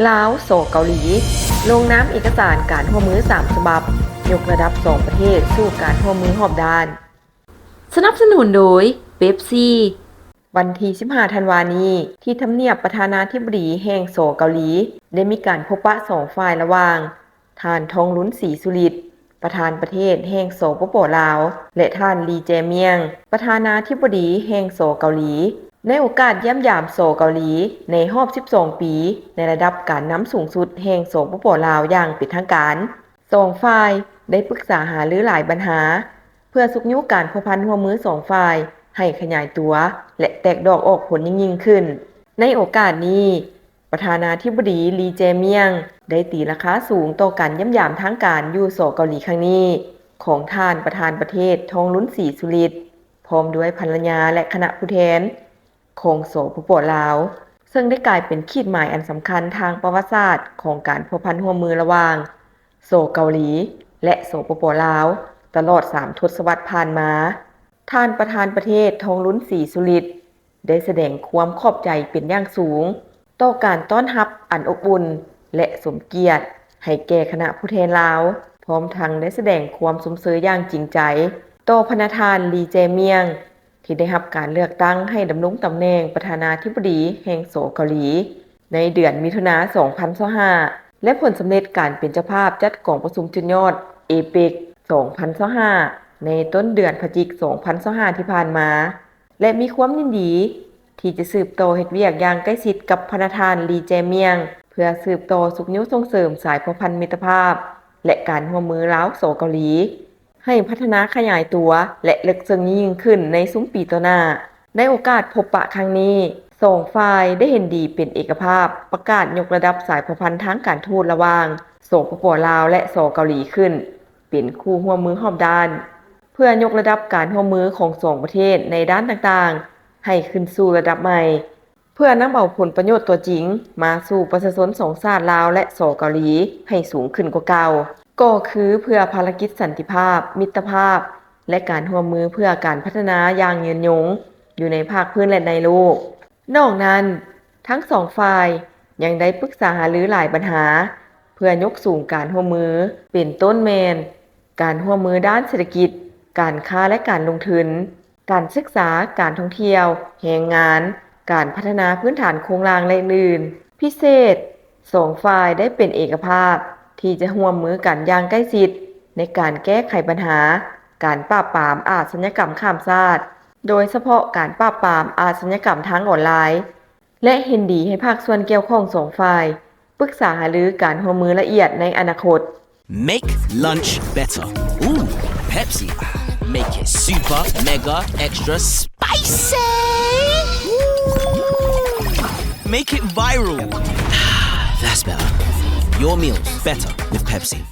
ลาวโซเกาหลีลงนามเอกสารการร่วมมือ3ฉบับยกระดับ2ประเทศสู่การร่วมมือรอบด้านสนับสนุนโดยเป๊ปซี่วันที่15ธันวาคมนี้ที่ทำเนียบประธานาธิบดีแห่งโซเกาหลีได้มีการพบปะ2ฝ่ายระหว่างท่านทองลุ้นศรีสุริตประธานประเทศแห่งโซปปลาวและท่านลีแจเมียงประธานาธิบดีแห่งโซเกาหลีในโอกาสเยี่ยมยามโซเกาหลีในรอบ12ปีในระดับการนำสูงสุดแห่งโซปปลาวอย่างเป็นทางการ2ฝ่ายได้ปรึกษาหารือหลายปัญหาเพื่อสุขยุการพัวพันร่วมมือ2ฝ่ายให้ขยายตัวและแตกดอกออกผลยิ่งขึ้นในโอกาสนี้ประธานาธิบดีลีแจเมียงได้ตีราคาสูงต่อการเยี่ยมยามทางการอยู่โซเกาหลีครั้งนี้ของท่านประธานประเทศทองลุ้นศรีสุริตพร้อมด้วยภรรยาและคณะผู้แทนของโสปปลาวซึ่งได้กลายเป็นขีดหมายอันสำคัญทางประวัติศาสตร์ของการพัวพันร่วมมือระหว่างโซเกาหลีและโสปปลาวตลอด3ทศวรรษผ่านมาท่านประธานประเทศทองลุ้นศรีสุริตได้แสดงความขอบใจเป็นอย่างสูงต่อการต้อนรับอันอบอุ่นและสมเกียรติให้แก่คณะผู้แทนลาวพร้อมทั้งได้แสดงความสมเสยอย่างจริงใจต่อพระประธานลีแจเมียงที่ได้รับการเลือกตั้งให้ดำรงตำแหน่งประธานาธิบดีแห่งโซเกาหลีในเดือนมิถุนายน2025และผลสำเร็จการเป็นเจ้าภาพจัดกองประชุมจุดยอดเอเปก2025ในต้นเดือนพฤศจิกายน2025ที่ผ่านมาและมีความยินดีที่จะสืบต่อเฮ็ดเวียกอย่างใกล้ชิดกับพระประธานลีแจเมียงเพื่อสืบต่อสุขยุส่งเสริมสายพัวพันมิตรภาพและการร่วมมือลาวโซเกาหลีให้พัฒนาขยายตัวและลึกซึ้งยิ่งขึ้นในซุ้มปีต่อหน้าในโอกาสพบปะครั้งนี้2ฝ่ายได้เห็นดีเป็นเอกภาพประกาศยกระดับสายพัวพันทางการทูตระหว่างโสปปลาวและโซเกาหลีขึ้นเป็นคู่ร่วมมือรอบด้านเพื่อยกระดับการร่วมมือของ2ประเทศในด้านต่างๆให้ขึ้นสู่ระดับใหม่เพื่อนำเอาผลประโยชน์ตัวจริงมาสู่ประชาชน2ชาติลาวและโซเกาหลีให้สูงขึ้นกว่าเก่าก็คือเพื่อภารกิจสันติภาพมิตรภาพและการร่วมมือเพื่อการพัฒนาอย่างยืนยงอยู่ในภาคพื้นและในโลกนอกนั้นทั้ง2ฝ่ายยังได้ปรึกษาหารือหลายปัญหาเพื่อยกสูงการร่วมมือเป็นต้นแมนการร่วมมือด้านเศรษฐกิจการค้าและการลงทุนการศึกษาการท่องเที่ยวแรงงานการพัฒนาพื้นฐานโครงสร้างและอื่นพิเศษ2ฝ่ายได้เป็นเอกภาพที่จะร่วมมือกันอย่างใกล้ชิดในการแก้ไขปัญหาการปราบปรามอาชญากรรมข้ามชาติโดยเฉพาะการปราบปรามอาชญากรรมทางออนไลน์และเห็นดีให้ภาคส่วนเกี่ยวข้อง2ฝ่ายปรึกษาหารือการร่วมมือละเอียดในอนาคต Make lunch better. Ooh, Pepsi. Make it super, mega, extra spicy. Make it viral. That's better. Your meals better with Pepsi.